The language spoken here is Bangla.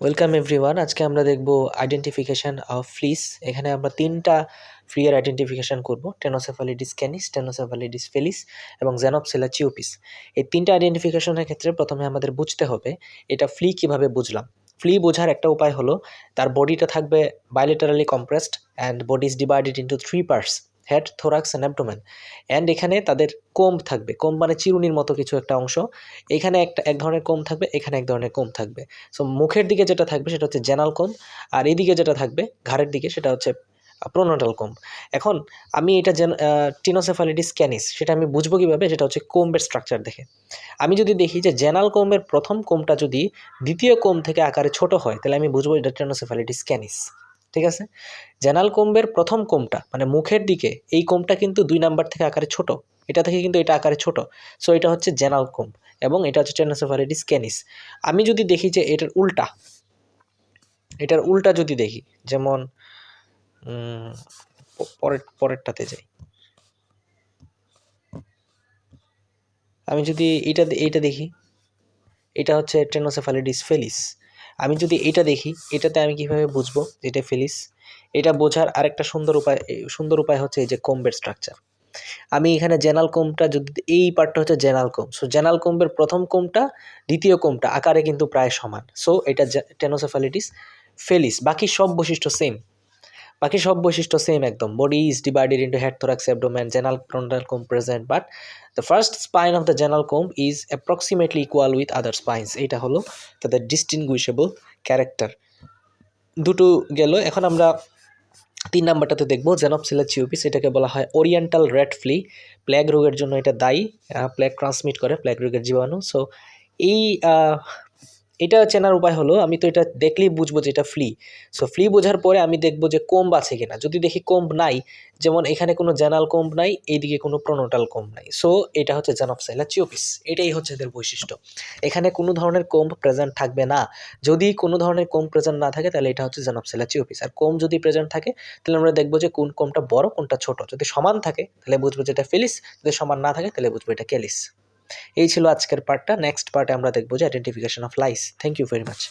Welcome everyone. আজকে আমরা দেখব আইডেন্টিফিকেশন অফ ফ্লিস। এখানে আমরা ৩টা ফ্লি এর আইডেন্টিফিকেশন করব: টেনোসেফালিডিস ক্যানিস, টেনোসেফালিডিস ফেলিস এবং জেনপসিলা চিওপিস। এই ৩টা আইডেন্টিফিকেশনের ক্ষেত্রে প্রথমে আমাদের বুঝতে হবে এটা ফ্লি কিভাবে বুঝলাম। ফ্লি বোঝার একটা উপায় হলো তার বডিটা থাকবে bilaterally compressed and body is divided into 3 parts: head, thorax and abdomen. And এখানে তাদের কোম্ব থাকবে। কোম্ব মানে চিরুনির মতো কিছু একটা অংশ। এখানে এক ধরনের কোম্ব থাকবে, এখানে এক ধরনের কোম্ব থাকবে। সো মুখের দিকে যেটা থাকবে সেটা হচ্ছে জেনাল কোম্ব, আর এদিকে যেটা থাকবে ঘাড়ের দিকে সেটা হচ্ছে প্রোনোটাল কোম্ব। এখন আমি এটা টিনোসেফালিডিস ক্যানিস সেটা আমি বুঝবো কীভাবে? সেটা হচ্ছে কোম্বের স্ট্রাকচার দেখে। আমি যদি দেখি যে জেনাল কোম্বের প্রথম কোম্বটা যদি দ্বিতীয় কোম্ব থেকে আকারে ছোট হয়, তাহলে আমি বুঝবো এটা টিনোসেফালিডিস ক্যানিস। ঠিক আছে? জেনাল কোম্বের প্রথম কোম্বটা মানে মুখের দিকে, এই কোম্বটা কিন্তু 2 নাম্বার থেকে আকারে ছোট, এটা থেকে কিন্তু এটা আকারে ছোট। সো এটা হচ্ছে জেনাল কোম্ব এবং এটা হচ্ছে টেনোসেফালিডিস ক্যানিস। আমি যদি দেখি যে এটার উল্টা যদি দেখি, যেমন পরেরটাতে যাই, আমি যদি এইটা দেখি, এটা হচ্ছে টেনোসেফালিডিস ফেলিস। আমি যদি এটা দেখি, এটাতে আমি কিভাবে বুঝবো যে এটা ফেলিস? এটা বোঝার আরেকটা সুন্দর উপায় হচ্ছে এই যে কোম্বের স্ট্রাকচার। আমি এখানে জেনাল কোম্বটা যদি, এই পার্টটা হচ্ছে জেনাল কোম্ব। সো জেনাল কোম্বের প্রথম কোম্বটা দ্বিতীয় কোম্বটা আকারে কিন্তু প্রায় সমান। সো এটা টেনোসেফালিডিস ফেলিস। বাকি সব বৈশিষ্ট্য সেম একদম। Body is divided into head, thorax, abdomen, genal frontal comb present, but the first spine of the genal comb is approximately equal with other spines. এইটা হলো তাদের ডিস্টিংগুইশেবল ক্যারেক্টার। দুটো গেল। এখন আমরা 3 নাম্বারটাতে দেখব জেনপসিলা চিওপিস। এটাকে বলা হয় ওরিয়েন্টাল রেড ফ্লি। প্লেগ রোগের জন্য এটা দায়ী। প্লেগ ট্রান্সমিট করে, প্লেগ রোগের জীবাণু। সো এই এটা চেনার উপায় হলো, আমি তো এটা দেখলেই বুঝবো যে এটা ফ্লি। সো ফ্লি বোঝার পরে আমি দেখবো যে কোম্ব আছে কিনা। যদি দেখি কোম্ব নাই, যেমন এখানে কোনো জেনাল কোম্ব নাই, এইদিকে কোনো প্রোনোটাল কোম্ব নাই, সো এটা হচ্ছে জেনপসিলা চিওপিস। এটাই হচ্ছে এদের বৈশিষ্ট্য। এখানে কোনো ধরনের কোম্ব প্রেজেন্ট থাকবে না। যদি কোনো ধরনের কোম্ব প্রেজেন্ট না থাকে তাহলে এটা হচ্ছে জেনপসিলা চিওপিস। আর কোম্ব যদি প্রেজেন্ট থাকে তাহলে আমরা দেখবো যে কোন কোম্বটা বড় কোনটা ছোট। যদি সমান থাকে তাহলে বুঝবো যে এটা ফেলিস, যদি সমান না থাকে তাহলে বুঝবো এটা ক্যালিস। এই ছিল আজকের পার্টটা। নেক্সট পার্টে আমরা দেখবো যে identification of lice. Thank you very much.